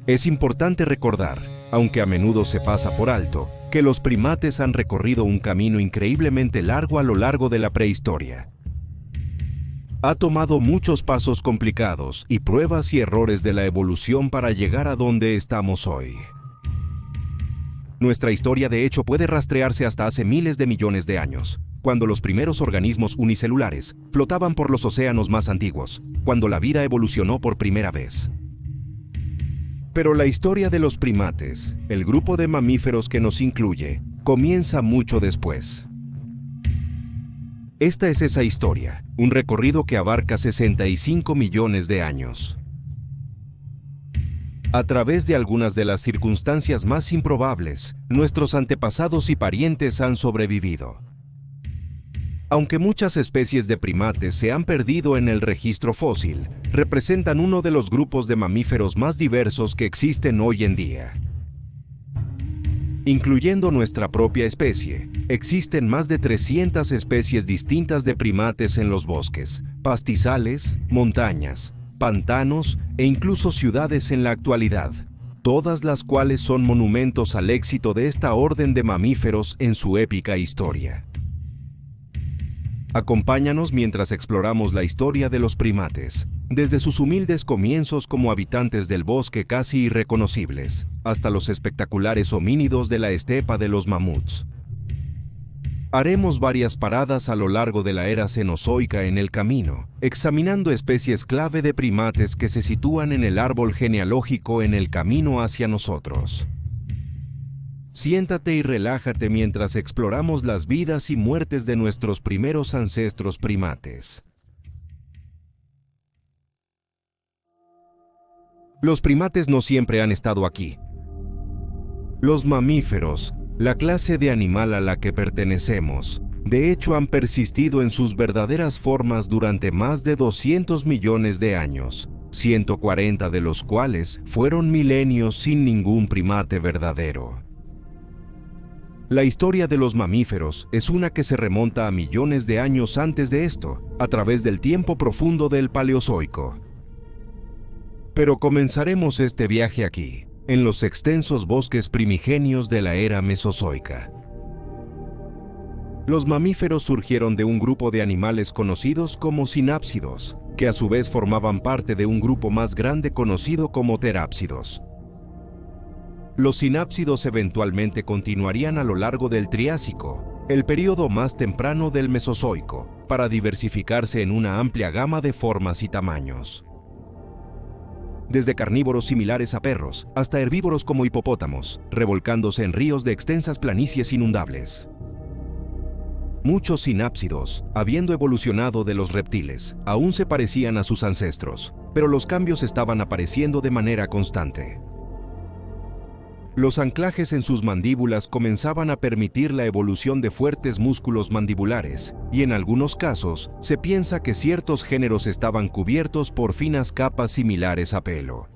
Es importante recordar, aunque a menudo se pasa por alto, que los primates han recorrido un camino increíblemente largo a lo largo de la prehistoria. Ha tomado muchos pasos complicados y pruebas y errores de la evolución para llegar a donde estamos hoy. Nuestra historia de hecho puede rastrearse hasta hace miles de millones de años, cuando los primeros organismos unicelulares flotaban por los océanos más antiguos, cuando la vida evolucionó por primera vez. Pero la historia de los primates, el grupo de mamíferos que nos incluye, comienza mucho después. Esta es esa historia, un recorrido que abarca 65 millones de años. A través de algunas de las circunstancias más improbables, nuestros antepasados y parientes han sobrevivido. Aunque muchas especies de primates se han perdido en el registro fósil, representan uno de los grupos de mamíferos más diversos que existen hoy en día. Incluyendo nuestra propia especie, existen más de 300 especies distintas de primates en los bosques, pastizales, montañas, pantanos e incluso ciudades en la actualidad, todas las cuales son monumentos al éxito de esta orden de mamíferos en su épica historia. Acompáñanos mientras exploramos la historia de los primates, desde sus humildes comienzos como habitantes del bosque casi irreconocibles, hasta los espectaculares homínidos de la estepa de los mamuts. Haremos varias paradas a lo largo de la era cenozoica en el camino, examinando especies clave de primates que se sitúan en el árbol genealógico en el camino hacia nosotros. Siéntate y relájate mientras exploramos las vidas y muertes de nuestros primeros ancestros primates. Los primates no siempre han estado aquí. Los mamíferos, la clase de animal a la que pertenecemos, de hecho han persistido en sus verdaderas formas durante más de 200 millones de años, 140 de los cuales fueron milenios sin ningún primate verdadero. La historia de los mamíferos es una que se remonta a millones de años antes de esto, a través del tiempo profundo del Paleozoico. Pero comenzaremos este viaje aquí, en los extensos bosques primigenios de la era Mesozoica. Los mamíferos surgieron de un grupo de animales conocidos como sinápsidos, que a su vez formaban parte de un grupo más grande conocido como terápsidos. Los sinápsidos eventualmente continuarían a lo largo del Triásico, el período más temprano del Mesozoico, para diversificarse en una amplia gama de formas y tamaños. Desde carnívoros similares a perros hasta herbívoros como hipopótamos, revolcándose en ríos de extensas planicies inundables. Muchos sinápsidos, habiendo evolucionado de los reptiles, aún se parecían a sus ancestros, pero los cambios estaban apareciendo de manera constante. Los anclajes en sus mandíbulas comenzaban a permitir la evolución de fuertes músculos mandibulares, y en algunos casos se piensa que ciertos géneros estaban cubiertos por finas capas similares a pelo.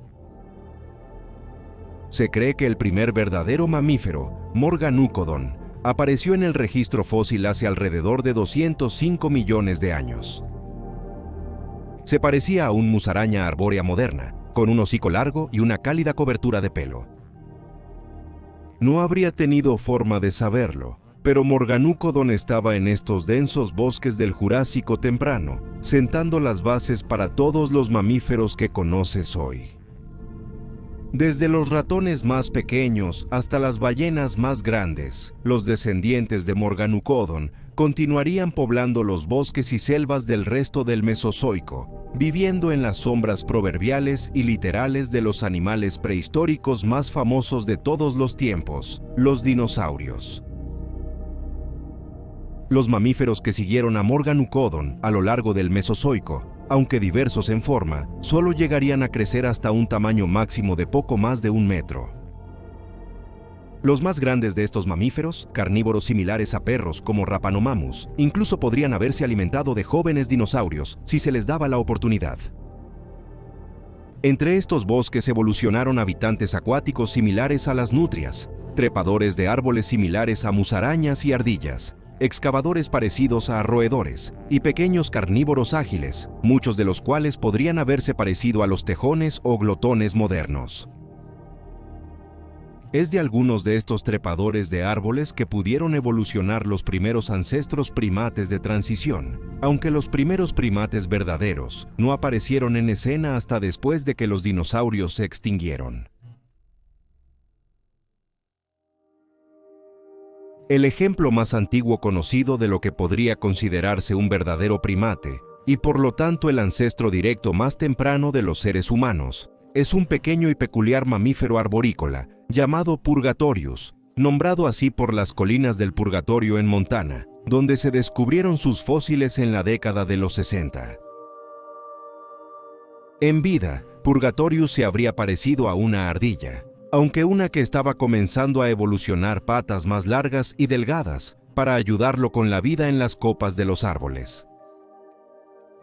Se cree que el primer verdadero mamífero, Morganúcodon, apareció en el registro fósil hace alrededor de 205 millones de años. Se parecía a un musaraña arbórea moderna, con un hocico largo y una cálida cobertura de pelo. No habría tenido forma de saberlo, pero Morganúcodon estaba en estos densos bosques del Jurásico temprano, sentando las bases para todos los mamíferos que conoces hoy. Desde los ratones más pequeños hasta las ballenas más grandes, los descendientes de Morganúcodon continuarían poblando los bosques y selvas del resto del Mesozoico, viviendo en las sombras proverbiales y literales de los animales prehistóricos más famosos de todos los tiempos, los dinosaurios. Los mamíferos que siguieron a Morganúcodon a lo largo del Mesozoico, aunque diversos en forma, solo llegarían a crecer hasta un tamaño máximo de poco más de 1 metro. Los más grandes de estos mamíferos, carnívoros similares a perros como Rapanomamus, incluso podrían haberse alimentado de jóvenes dinosaurios si se les daba la oportunidad. Entre estos bosques evolucionaron habitantes acuáticos similares a las nutrias, trepadores de árboles similares a musarañas y ardillas, excavadores parecidos a roedores y pequeños carnívoros ágiles, muchos de los cuales podrían haberse parecido a los tejones o glotones modernos. es de algunos de estos trepadores de árboles que pudieron evolucionar los primeros ancestros primates de transición, aunque los primeros primates verdaderos no aparecieron en escena hasta después de que los dinosaurios se extinguieron. El ejemplo más antiguo conocido de lo que podría considerarse un verdadero primate, y por lo tanto el ancestro directo más temprano de los seres humanos, es un pequeño y peculiar mamífero arborícola llamado Purgatorius, nombrado así por las colinas del Purgatorio en Montana, donde se descubrieron sus fósiles en la década de los 60. En vida, Purgatorius se habría parecido a una ardilla, aunque una que estaba comenzando a evolucionar patas más largas y delgadas para ayudarlo con la vida en las copas de los árboles.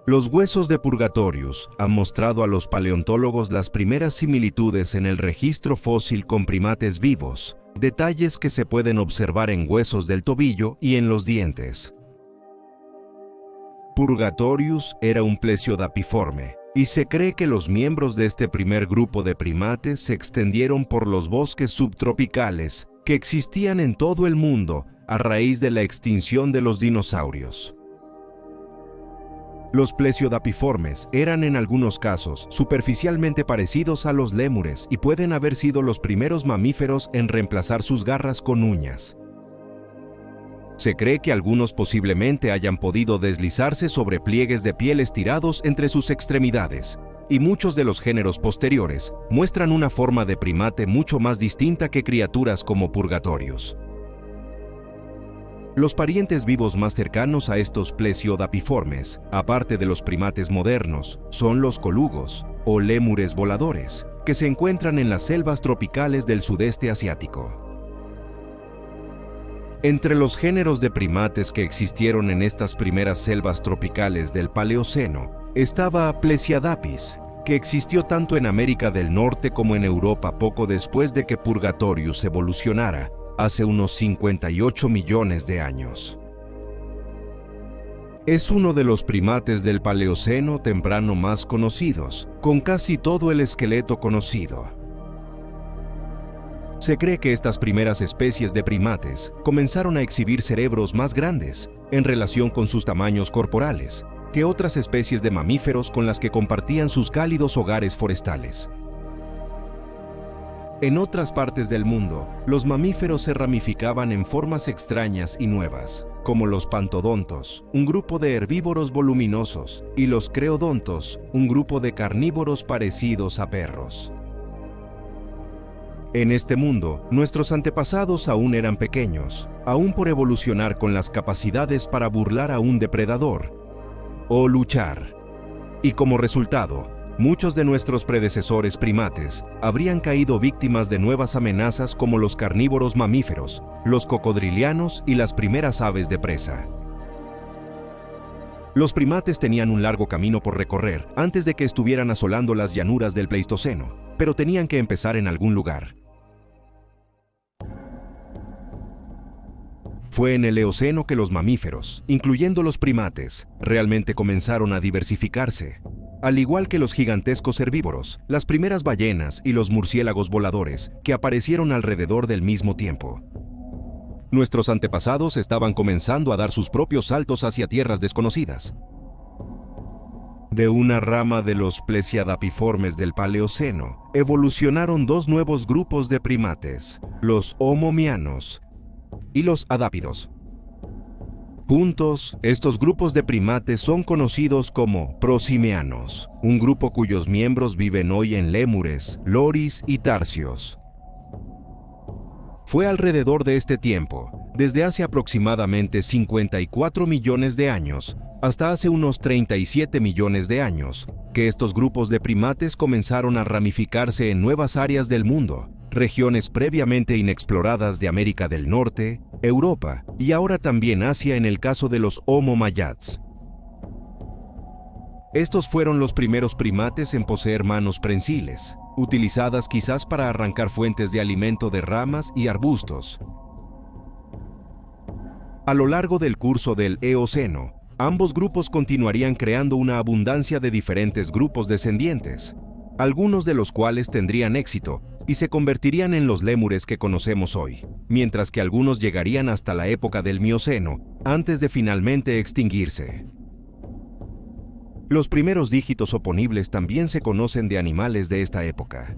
Los huesos de Purgatorius han mostrado a los paleontólogos las primeras similitudes en el registro fósil con primates vivos, detalles que se pueden observar en huesos del tobillo y en los dientes. Purgatorius era un plesiodapiforme, y se cree que los miembros de este primer grupo de primates se extendieron por los bosques subtropicales que existían en todo el mundo a raíz de la extinción de los dinosaurios. Los plesiodapiformes eran en algunos casos superficialmente parecidos a los lémures y pueden haber sido los primeros mamíferos en reemplazar sus garras con uñas. Se cree que algunos posiblemente hayan podido deslizarse sobre pliegues de piel estirados entre sus extremidades, y muchos de los géneros posteriores muestran una forma de primate mucho más distinta que criaturas como Purgatorius. Los parientes vivos más cercanos a estos plesiodapiformes, aparte de los primates modernos, son los colugos, o lémures voladores, que se encuentran en las selvas tropicales del sudeste asiático. Entre los géneros de primates que existieron en estas primeras selvas tropicales del Paleoceno, estaba Plesiadapis, que existió tanto en América del Norte como en Europa poco después de que Purgatorius evolucionara, hace unos 58 millones de años. Es uno de los primates del Paleoceno temprano más conocidos, con casi todo el esqueleto conocido. Se cree que estas primeras especies de primates comenzaron a exhibir cerebros más grandes, en relación con sus tamaños corporales, que otras especies de mamíferos con las que compartían sus cálidos hogares forestales. En otras partes del mundo, los mamíferos se ramificaban en formas extrañas y nuevas, como los pantodontos, un grupo de herbívoros voluminosos, y los creodontos, un grupo de carnívoros parecidos a perros. En este mundo, nuestros antepasados aún eran pequeños, aún por evolucionar con las capacidades para burlar a un depredador o luchar. Y como resultado, muchos de nuestros predecesores primates habrían caído víctimas de nuevas amenazas como los carnívoros mamíferos, los cocodrilianos y las primeras aves de presa. Los primates tenían un largo camino por recorrer antes de que estuvieran asolando las llanuras del Pleistoceno, pero tenían que empezar en algún lugar. Fue en el Eoceno que los mamíferos, incluyendo los primates, realmente comenzaron a diversificarse. Al igual que los gigantescos herbívoros, las primeras ballenas y los murciélagos voladores, que aparecieron alrededor del mismo tiempo. Nuestros antepasados estaban comenzando a dar sus propios saltos hacia tierras desconocidas. De una rama de los plesiadapiformes del Paleoceno, evolucionaron dos nuevos grupos de primates, los homomianos y los adápidos. Juntos, estos grupos de primates son conocidos como prosimianos, un grupo cuyos miembros viven hoy en lémures, loris y tarsios. Fue alrededor de este tiempo, desde hace aproximadamente 54 millones de años, hasta hace unos 37 millones de años, que estos grupos de primates comenzaron a ramificarse en nuevas áreas del mundo, regiones previamente inexploradas de América del Norte, Europa y ahora también Asia en el caso de los Homo mayats. Estos fueron los primeros primates en poseer manos prensiles, utilizadas quizás para arrancar fuentes de alimento de ramas y arbustos. A lo largo del curso del Eoceno, ambos grupos continuarían creando una abundancia de diferentes grupos descendientes, algunos de los cuales tendrían éxito, y se convertirían en los lémures que conocemos hoy, mientras que algunos llegarían hasta la época del Mioceno, antes de finalmente extinguirse. Los primeros dígitos oponibles también se conocen de animales de esta época.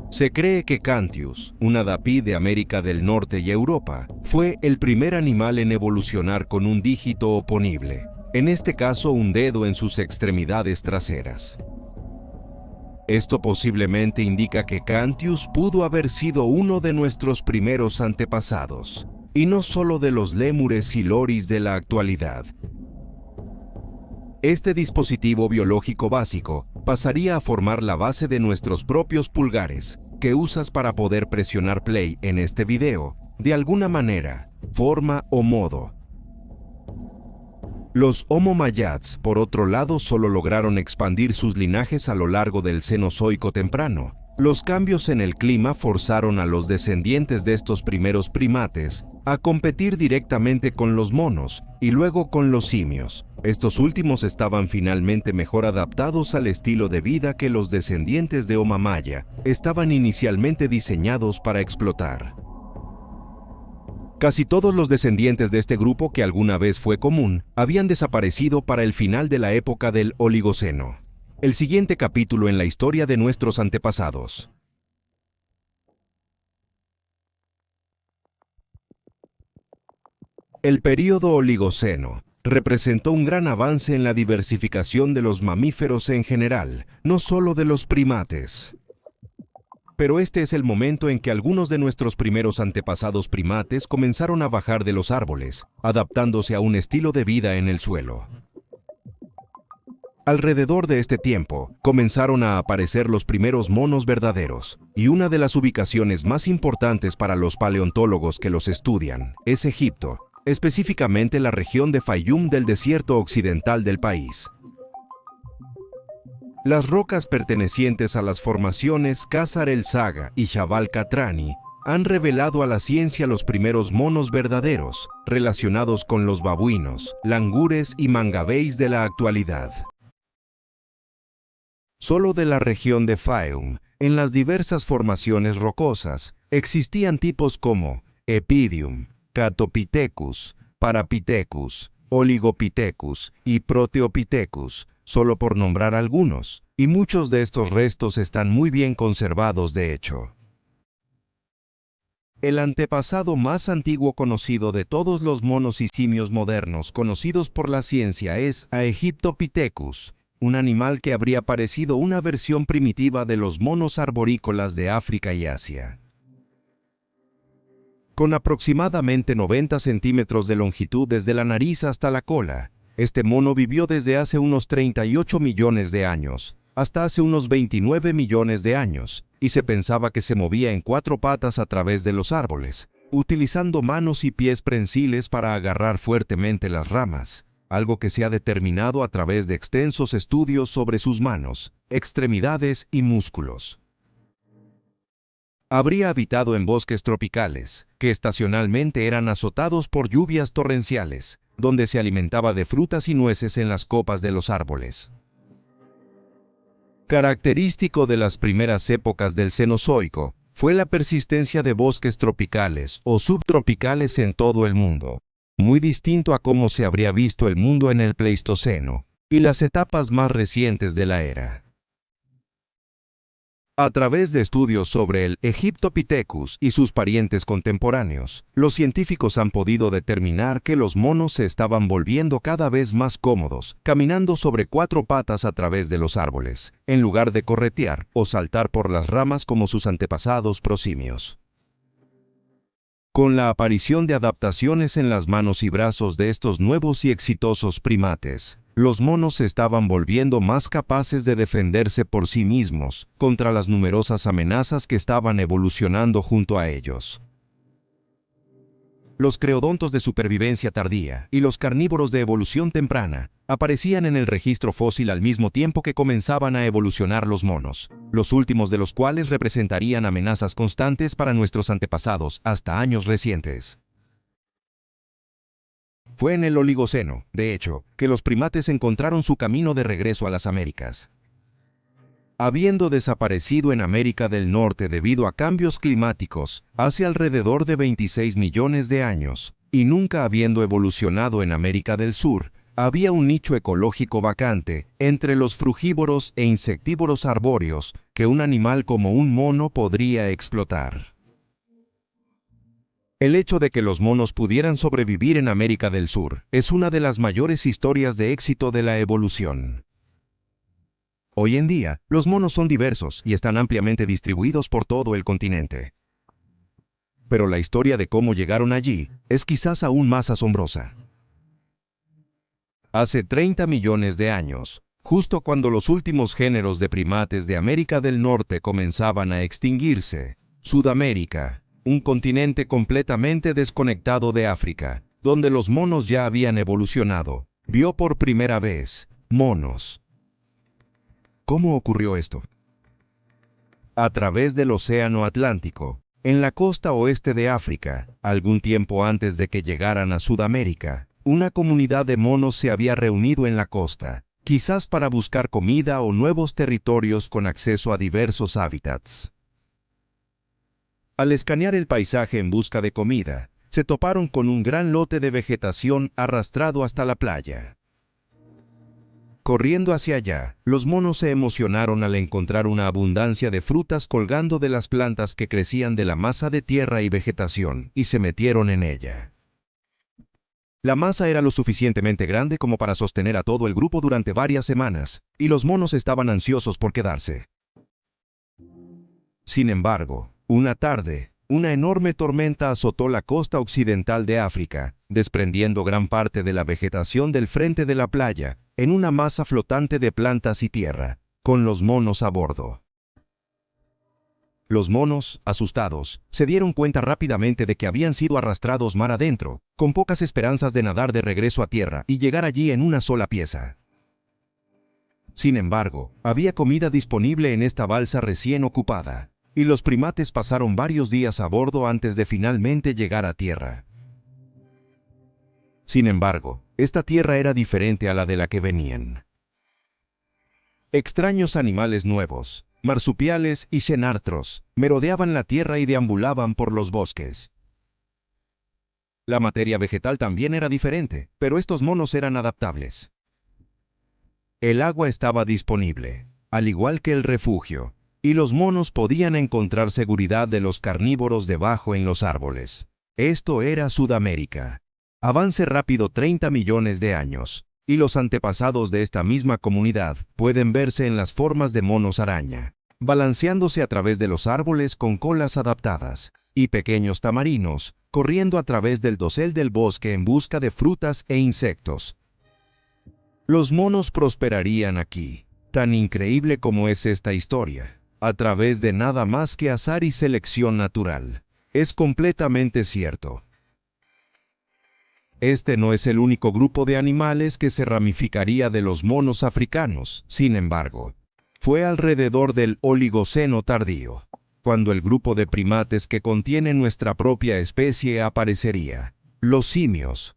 Se cree que Cantius, un adapí de América del Norte y Europa, fue el primer animal en evolucionar con un dígito oponible, en este caso un dedo en sus extremidades traseras. Esto posiblemente indica que Cantius pudo haber sido uno de nuestros primeros antepasados, y no solo de los lémures y loris de la actualidad. Este dispositivo biológico básico pasaría a formar la base de nuestros propios pulgares, que usas para poder presionar play en este video, de alguna manera, forma o modo. Los Homo mayats, por otro lado, solo lograron expandir sus linajes a lo largo del Cenozoico temprano. Los cambios en el clima forzaron a los descendientes de estos primeros primates a competir directamente con los monos y luego con los simios. Estos últimos estaban finalmente mejor adaptados al estilo de vida que los descendientes de Homo maya estaban inicialmente diseñados para explotar. Casi todos los descendientes de este grupo, que alguna vez fue común, habían desaparecido para el final de la época del Oligoceno. El siguiente capítulo en la historia de nuestros antepasados. El período Oligoceno representó un gran avance en la diversificación de los mamíferos en general, no solo de los primates. Pero este es el momento en que algunos de nuestros primeros antepasados primates comenzaron a bajar de los árboles, adaptándose a un estilo de vida en el suelo. Alrededor de este tiempo, comenzaron a aparecer los primeros monos verdaderos, y una de las ubicaciones más importantes para los paleontólogos que los estudian es Egipto, específicamente la región de Fayum del desierto occidental del país. Las rocas pertenecientes a las formaciones Qasar el-Saga y Jabal Qatrani han revelado a la ciencia los primeros monos verdaderos, relacionados con los babuinos, langures y mangabeys de la actualidad. Solo de la región de Fayum, en las diversas formaciones rocosas, existían tipos como Epidium, Catopithecus, Parapithecus, Oligopithecus y Proteopithecus, solo por nombrar algunos, y muchos de estos restos están muy bien conservados de hecho. El antepasado más antiguo conocido de todos los monos y simios modernos conocidos por la ciencia es Aegyptopithecus, un animal que habría parecido una versión primitiva de los monos arborícolas de África y Asia. Con aproximadamente 90 centímetros de longitud desde la nariz hasta la cola, este mono vivió desde hace unos 38 millones de años, hasta hace unos 29 millones de años, y se pensaba que se movía en 4 patas a través de los árboles, utilizando manos y pies prensiles para agarrar fuertemente las ramas, algo que se ha determinado a través de extensos estudios sobre sus manos, extremidades y músculos. Habría habitado en bosques tropicales, que estacionalmente eran azotados por lluvias torrenciales, donde se alimentaba de frutas y nueces en las copas de los árboles. Característico de las primeras épocas del Cenozoico fue la persistencia de bosques tropicales o subtropicales en todo el mundo, muy distinto a cómo se habría visto el mundo en el Pleistoceno y las etapas más recientes de la era. A través de estudios sobre el Egyptopithecus y sus parientes contemporáneos, los científicos han podido determinar que los monos se estaban volviendo cada vez más cómodos, caminando sobre 4 patas a través de los árboles, en lugar de corretear o saltar por las ramas como sus antepasados prosimios. Con la aparición de adaptaciones en las manos y brazos de estos nuevos y exitosos primates, los monos se estaban volviendo más capaces de defenderse por sí mismos contra las numerosas amenazas que estaban evolucionando junto a ellos. Los creodontos de supervivencia tardía y los carnívoros de evolución temprana aparecían en el registro fósil al mismo tiempo que comenzaban a evolucionar los monos, los últimos de los cuales representarían amenazas constantes para nuestros antepasados hasta años recientes. Fue en el Oligoceno, de hecho, que los primates encontraron su camino de regreso a las Américas. habiendo desaparecido en América del Norte debido a cambios climáticos hace alrededor de 26 millones de años, y nunca habiendo evolucionado en América del Sur, había un nicho ecológico vacante entre los frugívoros e insectívoros arbóreos que un animal como un mono podría explotar. El hecho de que los monos pudieran sobrevivir en América del Sur es una de las mayores historias de éxito de la evolución. Hoy en día, los monos son diversos y están ampliamente distribuidos por todo el continente. Pero la historia de cómo llegaron allí es quizás aún más asombrosa. Hace 30 millones de años, justo cuando los últimos géneros de primates de América del Norte comenzaban a extinguirse, Sudamérica, un continente completamente desconectado de África, donde los monos ya habían evolucionado, vio por primera vez monos. ¿Cómo ocurrió esto? A través del Océano Atlántico, en la costa oeste de África, algún tiempo antes de que llegaran a Sudamérica, una comunidad de monos se había reunido en la costa, quizás para buscar comida o nuevos territorios con acceso a diversos hábitats. Al escanear el paisaje en busca de comida, se toparon con un gran lote de vegetación arrastrado hasta la playa. Corriendo hacia allá, los monos se emocionaron al encontrar una abundancia de frutas colgando de las plantas que crecían de la masa de tierra y vegetación, y se metieron en ella. La masa era lo suficientemente grande como para sostener a todo el grupo durante varias semanas, y los monos estaban ansiosos por quedarse. Sin embargo, una tarde, una enorme tormenta azotó la costa occidental de África, desprendiendo gran parte de la vegetación del frente de la playa, en una masa flotante de plantas y tierra, con los monos a bordo. Los monos, asustados, se dieron cuenta rápidamente de que habían sido arrastrados mar adentro, con pocas esperanzas de nadar de regreso a tierra y llegar allí en una sola pieza. Sin embargo, había comida disponible en esta balsa recién ocupada, y los primates pasaron varios días a bordo antes de finalmente llegar a tierra. Sin embargo, esta tierra era diferente a la de la que venían. Extraños animales nuevos, marsupiales y xenartros, merodeaban la tierra y deambulaban por los bosques. La materia vegetal también era diferente, pero estos monos eran adaptables. El agua estaba disponible, al igual que el refugio, y los monos podían encontrar seguridad de los carnívoros debajo en los árboles. Esto era Sudamérica. Avance rápido 30 millones de años, y los antepasados de esta misma comunidad pueden verse en las formas de monos araña, balanceándose a través de los árboles con colas adaptadas, y pequeños tamarinos, corriendo a través del dosel del bosque en busca de frutas e insectos. Los monos prosperarían aquí, tan increíble como es esta historia, a través de nada más que azar y selección natural. Es completamente cierto. Este no es el único grupo de animales que se ramificaría de los monos africanos, sin embargo. Fue alrededor del Oligoceno tardío, cuando el grupo de primates que contiene nuestra propia especie aparecería. Los simios.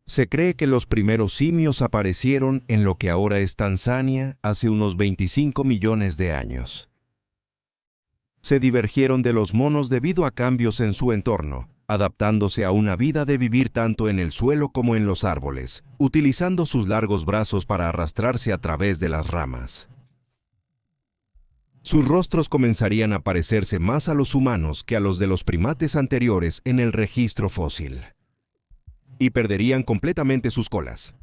Se cree que los primeros simios aparecieron en lo que ahora es Tanzania hace unos 25 millones de años. Se divergieron de los monos debido a cambios en su entorno, adaptándose a una vida de vivir tanto en el suelo como en los árboles, utilizando sus largos brazos para arrastrarse a través de las ramas. Sus rostros comenzarían a parecerse más a los humanos que a los de los primates anteriores en el registro fósil. Y perderían completamente sus colas.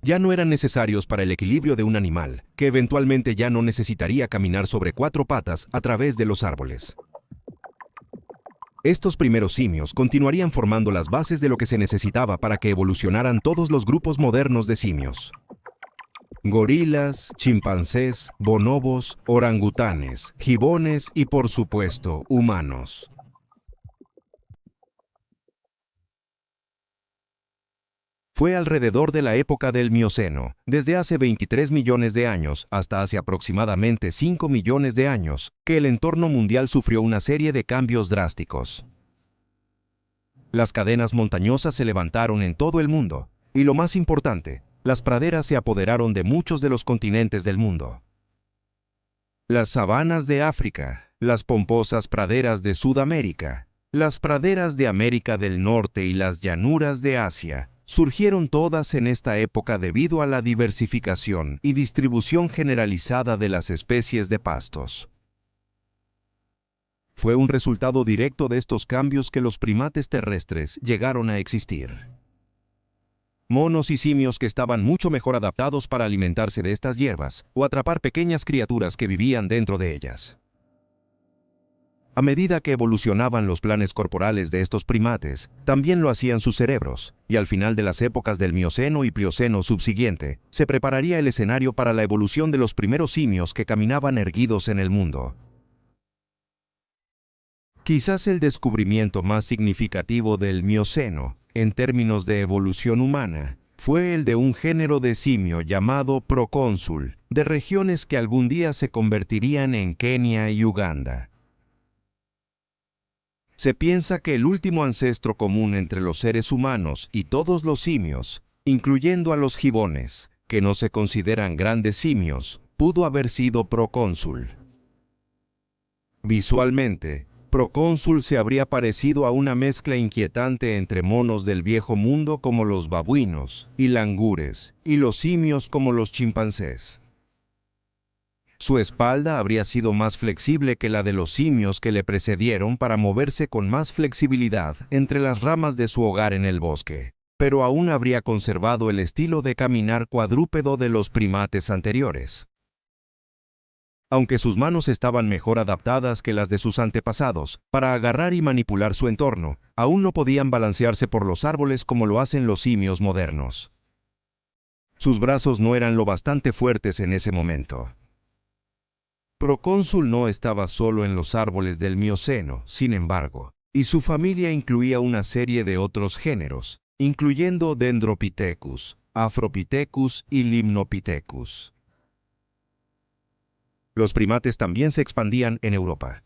Ya no eran necesarios para el equilibrio de un animal, que eventualmente ya no necesitaría caminar sobre 4 patas a través de los árboles. Estos primeros simios continuarían formando las bases de lo que se necesitaba para que evolucionaran todos los grupos modernos de simios. Gorilas, chimpancés, bonobos, orangutanes, gibones y, por supuesto, humanos. Fue alrededor de la época del Mioceno, desde hace 23 millones de años hasta hace aproximadamente 5 millones de años, que el entorno mundial sufrió una serie de cambios drásticos. Las cadenas montañosas se levantaron en todo el mundo, y lo más importante, las praderas se apoderaron de muchos de los continentes del mundo. las sabanas de África, las pomposas praderas de Sudamérica, las praderas de América del Norte y las llanuras de Asia, surgieron todas en esta época debido a la diversificación y distribución generalizada de las especies de pastos. Fue un resultado directo de estos cambios que los primates terrestres llegaron a existir. Monos y simios que estaban mucho mejor adaptados para alimentarse de estas hierbas o atrapar pequeñas criaturas que vivían dentro de ellas. A medida que evolucionaban los planes corporales de estos primates, también lo hacían sus cerebros, y al final de las épocas del Mioceno y Plioceno subsiguiente, se prepararía el escenario para la evolución de los primeros simios que caminaban erguidos en el mundo. Quizás el descubrimiento más significativo del Mioceno, en términos de evolución humana, fue el de un género de simio llamado procónsul, de regiones que algún día se convertirían en Kenia y Uganda. Se piensa que el último ancestro común entre los seres humanos y todos los simios, incluyendo a los gibones, que no se consideran grandes simios, pudo haber sido procónsul. Visualmente, procónsul se habría parecido a una mezcla inquietante entre monos del viejo mundo como los babuinos y langures, y los simios como los chimpancés. Su espalda habría sido más flexible que la de los simios que le precedieron para moverse con más flexibilidad entre las ramas de su hogar en el bosque, pero aún habría conservado el estilo de caminar cuadrúpedo de los primates anteriores. Aunque sus manos estaban mejor adaptadas que las de sus antepasados para agarrar y manipular su entorno, aún no podían balancearse por los árboles como lo hacen los simios modernos. Sus brazos no eran lo bastante fuertes en ese momento. Procónsul no estaba solo en los árboles del Mioceno, sin embargo, y su familia incluía una serie de otros géneros, incluyendo Dendropithecus, Afropithecus y Limnopithecus. Los primates también se expandían en Europa.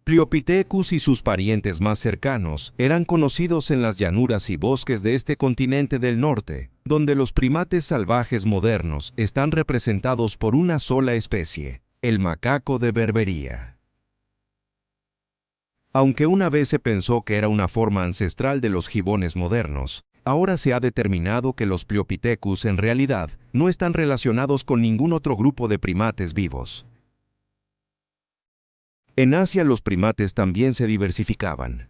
Pliopithecus y sus parientes más cercanos eran conocidos en las llanuras y bosques de este continente del norte, donde los primates salvajes modernos están representados por una sola especie, el macaco de Berbería. Aunque una vez se pensó que era una forma ancestral de los gibones modernos, ahora se ha determinado que los Pliopithecus en realidad no están relacionados con ningún otro grupo de primates vivos. En Asia los primates también se diversificaban.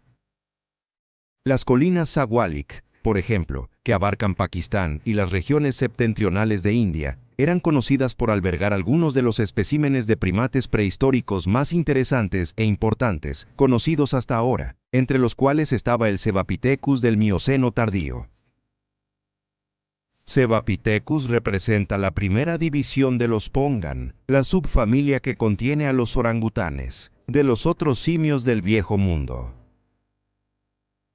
Las colinas Sawalik, por ejemplo, que abarcan Pakistán y las regiones septentrionales de India, eran conocidas por albergar algunos de los especímenes de primates prehistóricos más interesantes e importantes conocidos hasta ahora, entre los cuales estaba el Cebapithecus del Mioceno tardío. Cebapithecus representa la primera división de los pongan, la subfamilia que contiene a los orangutanes, de los otros simios del viejo mundo.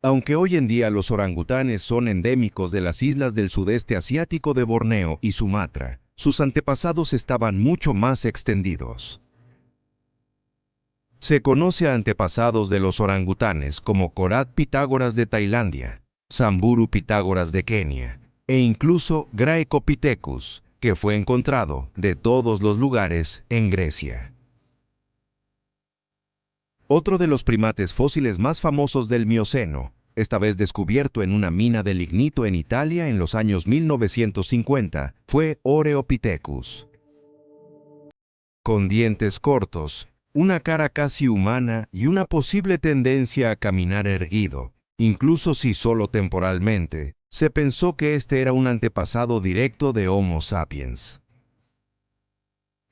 Aunque hoy en día los orangutanes son endémicos de las islas del sudeste asiático de Borneo y Sumatra, sus antepasados estaban mucho más extendidos. Se conoce a antepasados de los orangutanes como Korat Pitágoras de Tailandia, Samburu Pitágoras de Kenia, e incluso Graecopithecus, que fue encontrado, de todos los lugares, en Grecia. Otro de los primates fósiles más famosos del Mioceno, esta vez descubierto en una mina de lignito en Italia en los años 1950, fue Oreopithecus. Con dientes cortos, una cara casi humana y una posible tendencia a caminar erguido, incluso si solo temporalmente, se pensó que este era un antepasado directo de Homo sapiens.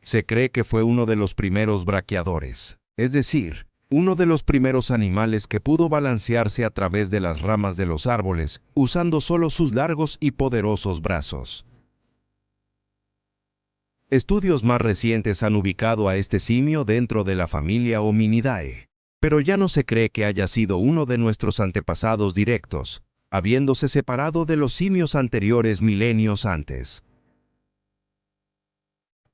Se cree que fue uno de los primeros braquiadores, es decir, uno de los primeros animales que pudo balancearse a través de las ramas de los árboles, usando solo sus largos y poderosos brazos. Estudios más recientes han ubicado a este simio dentro de la familia Hominidae, pero ya no se cree que haya sido uno de nuestros antepasados directos, habiéndose separado de los simios anteriores milenios antes.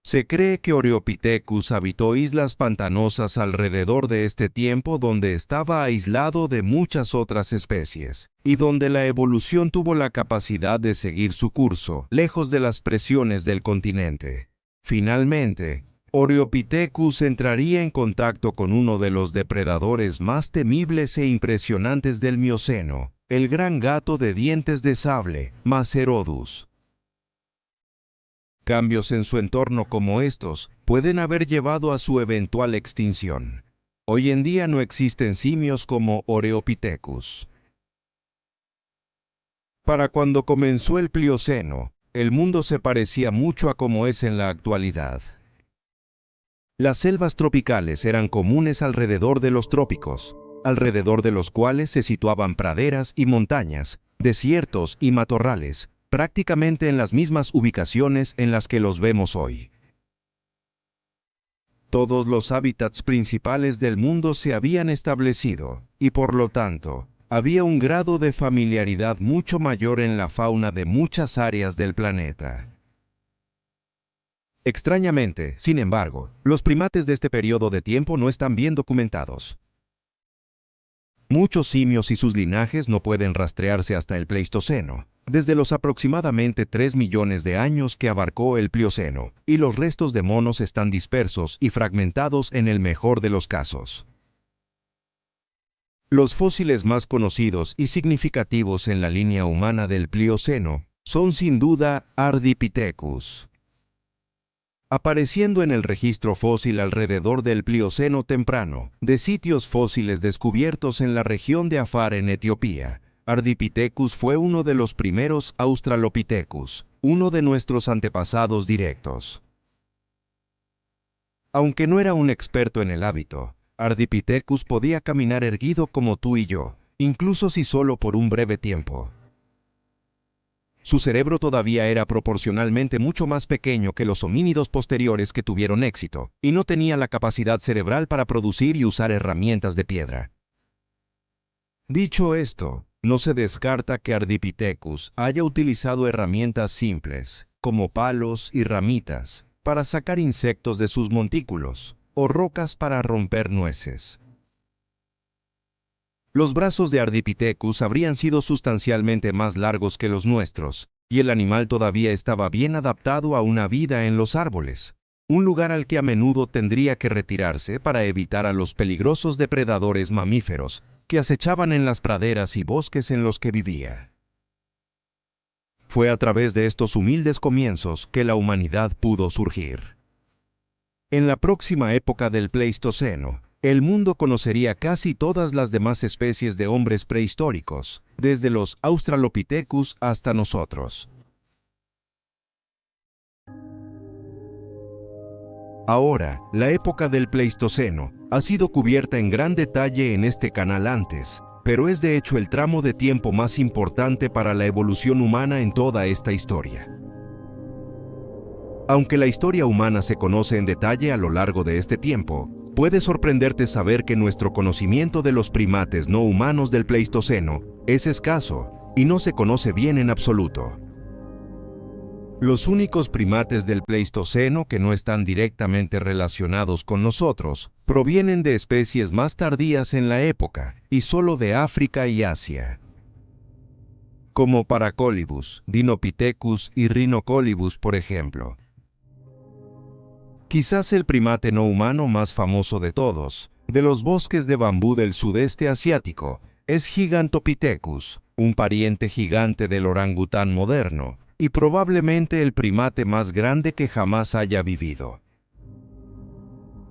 Se cree que Oreopithecus habitó islas pantanosas alrededor de este tiempo donde estaba aislado de muchas otras especies, y donde la evolución tuvo la capacidad de seguir su curso, lejos de las presiones del continente. Finalmente, Oreopithecus entraría en contacto con uno de los depredadores más temibles e impresionantes del Mioceno, el gran gato de dientes de sable, Macerodus. Cambios en su entorno como estos pueden haber llevado a su eventual extinción. Hoy en día no existen simios como Oreopithecus. Para cuando comenzó el Plioceno, el mundo se parecía mucho a como es en la actualidad. Las selvas tropicales eran comunes alrededor de los trópicos, alrededor de los cuales se situaban praderas y montañas, desiertos y matorrales, prácticamente en las mismas ubicaciones en las que los vemos hoy. Todos los hábitats principales del mundo se habían establecido, y por lo tanto, había un grado de familiaridad mucho mayor en la fauna de muchas áreas del planeta. Extrañamente, sin embargo, los primates de este periodo de tiempo no están bien documentados. Muchos simios y sus linajes no pueden rastrearse hasta el Pleistoceno, desde los aproximadamente 3 millones de años que abarcó el Plioceno, y los restos de monos están dispersos y fragmentados en el mejor de los casos. Los fósiles más conocidos y significativos en la línea humana del Plioceno son sin duda Ardipithecus, apareciendo en el registro fósil alrededor del Plioceno temprano, de sitios fósiles descubiertos en la región de Afar en Etiopía. Ardipithecus fue uno de los primeros Australopithecus, uno de nuestros antepasados directos. Aunque no era un experto en el hábito, Ardipithecus podía caminar erguido como tú y yo, incluso si solo por un breve tiempo. Su cerebro todavía era proporcionalmente mucho más pequeño que los homínidos posteriores que tuvieron éxito, y no tenía la capacidad cerebral para producir y usar herramientas de piedra. Dicho esto, no se descarta que Ardipithecus haya utilizado herramientas simples, como palos y ramitas, para sacar insectos de sus montículos, o rocas para romper nueces. Los brazos de Ardipithecus habrían sido sustancialmente más largos que los nuestros, y el animal todavía estaba bien adaptado a una vida en los árboles, un lugar al que a menudo tendría que retirarse para evitar a los peligrosos depredadores mamíferos que acechaban en las praderas y bosques en los que vivía. Fue a través de estos humildes comienzos que la humanidad pudo surgir. En la próxima época del Pleistoceno, el mundo conocería casi todas las demás especies de hombres prehistóricos, desde los Australopithecus hasta nosotros. Ahora, la época del Pleistoceno ha sido cubierta en gran detalle en este canal antes, pero es de hecho el tramo de tiempo más importante para la evolución humana en toda esta historia. Aunque la historia humana se conoce en detalle a lo largo de este tiempo, puede sorprenderte saber que nuestro conocimiento de los primates no humanos del Pleistoceno es escaso y no se conoce bien en absoluto. Los únicos primates del Pleistoceno que no están directamente relacionados con nosotros provienen de especies más tardías en la época y solo de África y Asia, como Paracolibus, Dinopithecus y Rhinocolibus, por ejemplo. Quizás el primate no humano más famoso de todos, de los bosques de bambú del sudeste asiático, es Gigantopithecus, un pariente gigante del orangután moderno, y probablemente el primate más grande que jamás haya vivido.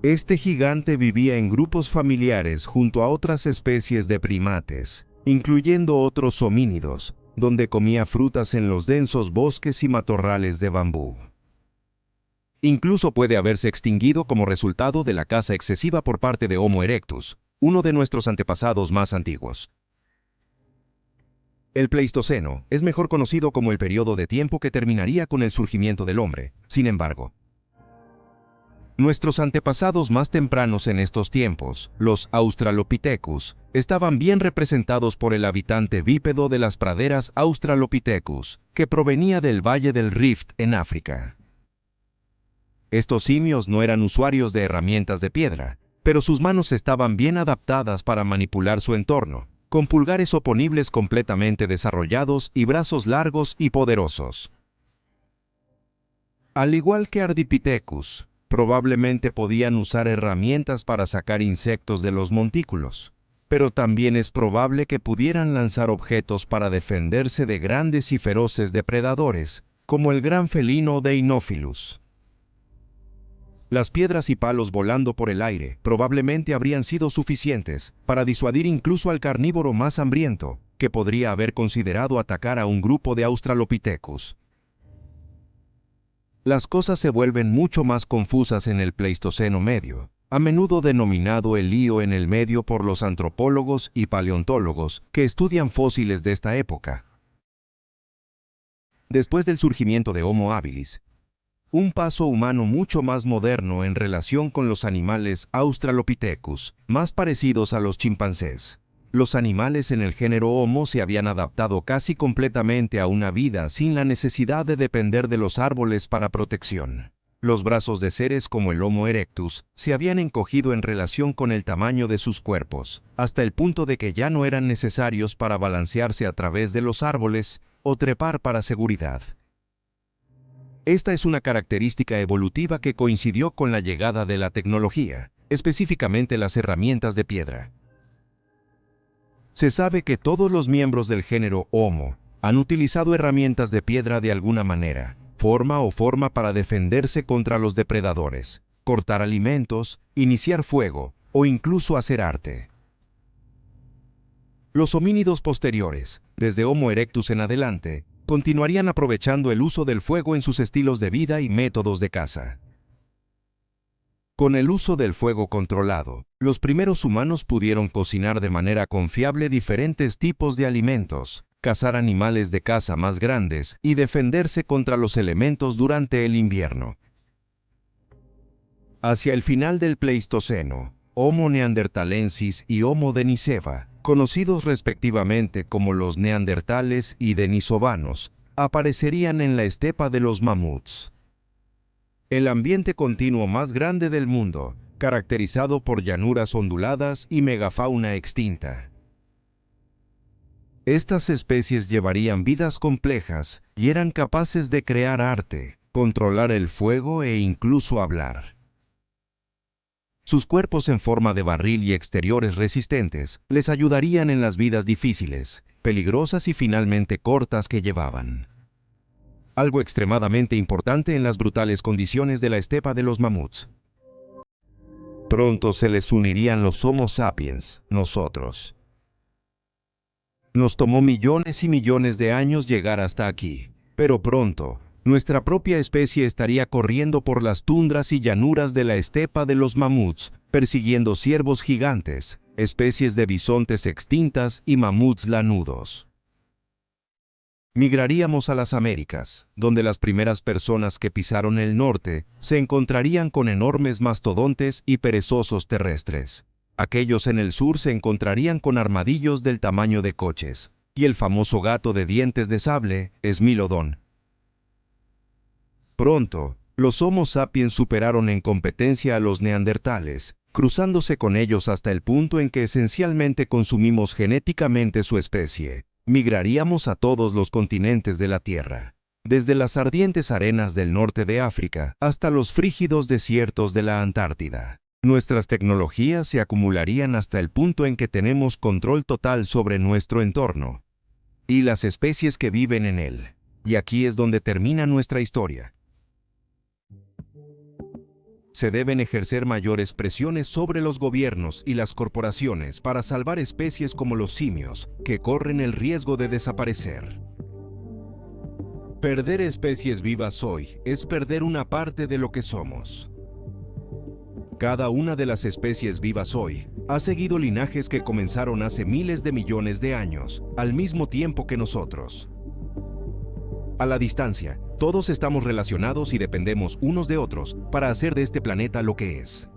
Este gigante vivía en grupos familiares junto a otras especies de primates, incluyendo otros homínidos, donde comía frutas en los densos bosques y matorrales de bambú. Incluso puede haberse extinguido como resultado de la caza excesiva por parte de Homo erectus, uno de nuestros antepasados más antiguos. El Pleistoceno es mejor conocido como el periodo de tiempo que terminaría con el surgimiento del hombre. Sin embargo, nuestros antepasados más tempranos en estos tiempos, los Australopithecus, estaban bien representados por el habitante bípedo de las praderas Australopithecus, que provenía del Valle del Rift en África. Estos simios no eran usuarios de herramientas de piedra, pero sus manos estaban bien adaptadas para manipular su entorno, con pulgares oponibles completamente desarrollados y brazos largos y poderosos. Al igual que Ardipithecus, Probablemente podían usar herramientas para sacar insectos de los montículos, pero también es probable que pudieran lanzar objetos para defenderse de grandes y feroces depredadores, como el gran felino Deinophilus. Las piedras y palos volando por el aire probablemente habrían sido suficientes para disuadir incluso al carnívoro más hambriento, que podría haber considerado atacar a un grupo de Australopithecus. Las cosas se vuelven mucho más confusas en el Pleistoceno medio, a menudo denominado el lío en el medio por los antropólogos y paleontólogos que estudian fósiles de esta época. Después del surgimiento de Homo habilis, un paso humano mucho más moderno en relación con los animales Australopithecus, más parecidos a los chimpancés. Los animales en el género Homo se habían adaptado casi completamente a una vida sin la necesidad de depender de los árboles para protección. Los brazos de seres como el Homo erectus se habían encogido en relación con el tamaño de sus cuerpos, hasta el punto de que ya no eran necesarios para balancearse a través de los árboles o trepar para seguridad. Esta es una característica evolutiva que coincidió con la llegada de la tecnología, específicamente las herramientas de piedra. Se sabe que todos los miembros del género Homo han utilizado herramientas de piedra de alguna manera, forma para defenderse contra los depredadores, cortar alimentos, iniciar fuego o incluso hacer arte. Los homínidos posteriores, desde Homo erectus en adelante, continuarían aprovechando el uso del fuego en sus estilos de vida y métodos de caza. Con el uso del fuego controlado, los primeros humanos pudieron cocinar de manera confiable diferentes tipos de alimentos, cazar animales de caza más grandes y defenderse contra los elementos durante el invierno. Hacia el final del Pleistoceno, Homo neanderthalensis y Homo denisova, conocidos respectivamente como los neandertales y denisovanos, aparecerían en la estepa de los mamuts. El ambiente continuo más grande del mundo, caracterizado por llanuras onduladas y megafauna extinta. Estas especies llevarían vidas complejas y eran capaces de crear arte, controlar el fuego e incluso hablar. Sus cuerpos en forma de barril y exteriores resistentes les ayudarían en las vidas difíciles, peligrosas y finalmente cortas que llevaban. Algo extremadamente importante en las brutales condiciones de la estepa de los mamuts. Pronto se les unirían los Homo sapiens, nosotros. Nos tomó millones y millones de años llegar hasta aquí, pero pronto, nuestra propia especie estaría corriendo por las tundras y llanuras de la estepa de los mamuts, persiguiendo ciervos gigantes, especies de bisontes extintas y mamuts lanudos. Migraríamos a las Américas, donde las primeras personas que pisaron el norte se encontrarían con enormes mastodontes y perezosos terrestres. Aquellos en el sur se encontrarían con armadillos del tamaño de coches, y el famoso gato de dientes de sable, Smilodon. Pronto, los Homo sapiens superaron en competencia a los neandertales, cruzándose con ellos hasta el punto en que esencialmente consumimos genéticamente su especie. Migraríamos a todos los continentes de la Tierra, desde las ardientes arenas del norte de África hasta los frígidos desiertos de la Antártida. Nuestras tecnologías se acumularían hasta el punto en que tenemos control total sobre nuestro entorno y las especies que viven en él. Y aquí es donde termina nuestra historia. Se deben ejercer mayores presiones sobre los gobiernos y las corporaciones para salvar especies como los simios, que corren el riesgo de desaparecer. Perder especies vivas hoy es perder una parte de lo que somos. Cada una de las especies vivas hoy ha seguido linajes que comenzaron hace miles de millones de años, al mismo tiempo que nosotros. A la distancia, todos estamos relacionados y dependemos unos de otros para hacer de este planeta lo que es.